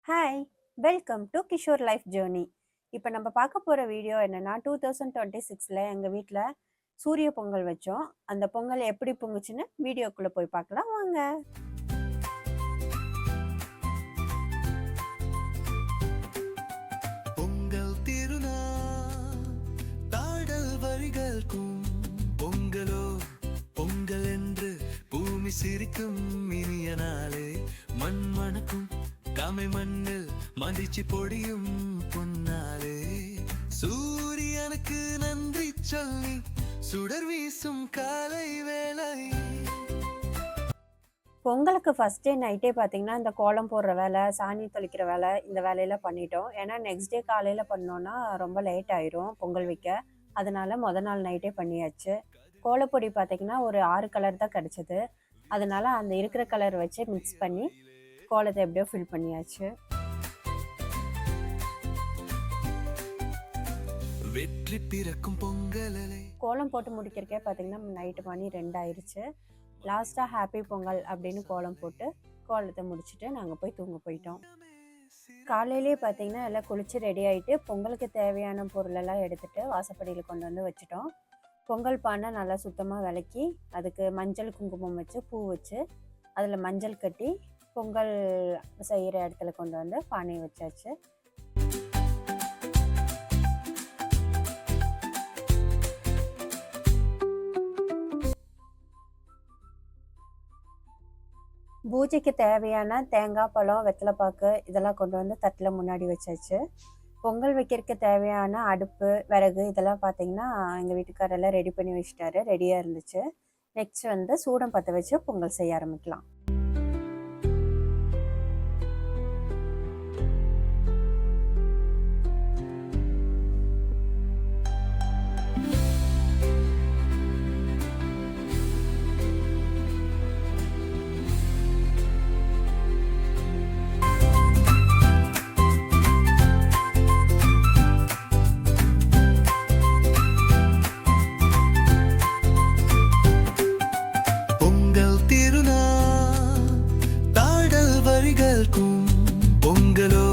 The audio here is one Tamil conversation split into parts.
Hi, welcome to Kishore life journey. இப்போ நம்ம பார்க்க போகிற வீடியோ என்னென்னா 2026 எங்கள் வீட்டில் சூரிய பொங்கல் வச்சோம். அந்த பொங்கல் எப்படி பொங்குச்சுன்னு வீடியோக்குள்ளே போய் பார்க்கலாம் வாங்க. பொங்கல் திருநா தாடல் வரிகளுக்கும் பொங்கலோ பொங்கல் என்று பூமி சிரிக்கும் இனிய நாளே மண் மணக்கும் காமை மண்ணில் மதிச்சு பொடியும் பொன்னாலே சூரியனுக்கு நன்றி சொல்லி சுடர் வீசும் காலை வேளை. பொங்கலுக்கு ஃபஸ்ட் டே நைட்டே பார்த்தீங்கன்னா இந்த கோலம் போடுற வேலை, சாணி தொளிக்கிற வேலை, இந்த வேலையெல்லாம் பண்ணிட்டோம். ஏன்னா நெக்ஸ்ட் டே காலையில் பண்ணோன்னா ரொம்ப லேட் ஆயிரும் பொங்கல் வைக்க. அதனால நாள் நைட்டே பண்ணியாச்சு. கோலப்பொடி பார்த்தீங்கன்னா ஒரு 6 கலர் தான் கிடச்சிது. அதனால அந்த இருக்கிற கலர் வச்சு மிக்ஸ் பண்ணி கோலத்தை எப்படியோ ஃபில் பண்ணியாச்சு. வெற்றி பிறக்கும் பொங்கலை கோலம் போட்டு முடிக்கிறக்கே பார்த்தீங்கன்னா நைட்டு மணி 2 ஆயிடுச்சு. லாஸ்ட்டாக ஹாப்பி பொங்கல் அப்படின்னு கோலம் போட்டு கோலத்தை முடிச்சுட்டு நாங்கள் போய் தூங்க போயிட்டோம். காலையிலே பார்த்தீங்கன்னா எல்லாம் குளித்து ரெடி ஆகிட்டு பொங்கலுக்கு தேவையான பொருளெல்லாம் எடுத்துகிட்டு வாசப்படியில் கொண்டு வந்து வச்சுட்டோம். பொங்கல் பானை நல்லா சுத்தமாக விளக்கி அதுக்கு மஞ்சள் குங்குமம் வச்சு பூ வச்சு அதில் மஞ்சள் கட்டி பொங்கல் செய்கிற இடத்துல கொண்டு வந்து பானையை வச்சாச்சு. பூஜைக்கு தேவையான தேங்காய், பழம், வெத்தலைப்பாக்கு இதெல்லாம் கொண்டு வந்து தட்டில் முன்னாடி வச்சாச்சு. பொங்கல் வைக்கிறதுக்கு தேவையான அடுப்பு, விறகு இதெல்லாம் பார்த்தீங்கன்னா எங்கள் வீட்டுக்காரெல்லாம் ரெடி பண்ணி வச்சுட்டாரு. ரெடியாக இருந்துச்சு. நெக்ஸ்ட் வந்து சூடம் பற்ற வச்சு பொங்கல் செய்ய ஆரம்பிக்கலாம். பொங்கலோ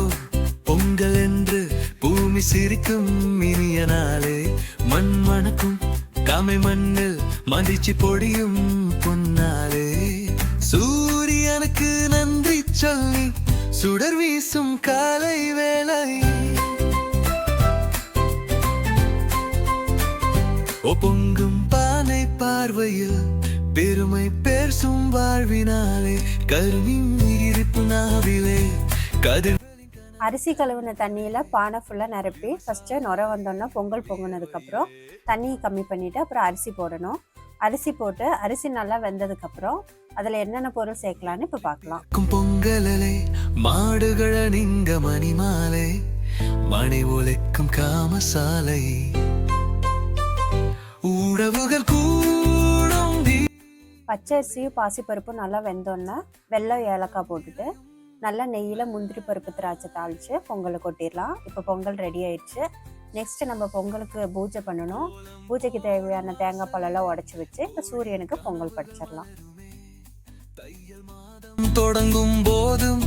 பொங்கல் என்று பூமி சிரிக்கும் இனிய நாளே மண் மணக்கும் காமை மண்ணில் மதிச்சு பொடியும் பொன்னாலே சூரியனுக்கு நன்றி சொல்லி சுடர் வீசும் காலை வேளை. பொங்கும் பானை பார்வையில் பெருமை பேசும் வாழ்வினாலே கருவின் இருப்பு நாவிலே கதிர். அரிசி கழுவின தண்ணியில் பானை ஃபுல்லாக நிரப்பி ஃபஸ்ட்டு நுர வந்தோன்னா பொங்கல் பொங்கினதுக்கப்புறம் தண்ணியை கம்மி பண்ணிவிட்டு அப்புறம் அரிசி போடணும். அரிசி போட்டு அரிசி நல்லா வெந்ததுக்கப்புறம் அதில் என்னென்ன பொருள் சேர்க்கலான்னு இப்போ பார்க்கலாம். பொங்கலே மாடுகள நீங்க மணிமாலை மணி உழைக்கும் காமசாலை உறவுகள் கூடும். பச்சரிசியும் பாசிப்பருப்பும் நல்லா வெந்தோன்னா வெள்ளை ஏலக்காய் போட்டுட்டு நல்லா நெய்யில் முந்திரி பருப்பு திராட்சை தாளித்து பொங்கலை கொட்டிடலாம். இப்போ பொங்கல் ரெடி ஆயிடுச்சு. நெக்ஸ்ட்டு நம்ம பொங்கலுக்கு பூஜை பண்ணணும். பூஜைக்கு தேவையான தேங்காய் பழம்லாம் உடச்சி வச்சு இப்போ சூரியனுக்கு பொங்கல் படைச்சிடலாம். தொடங்கும் போதும்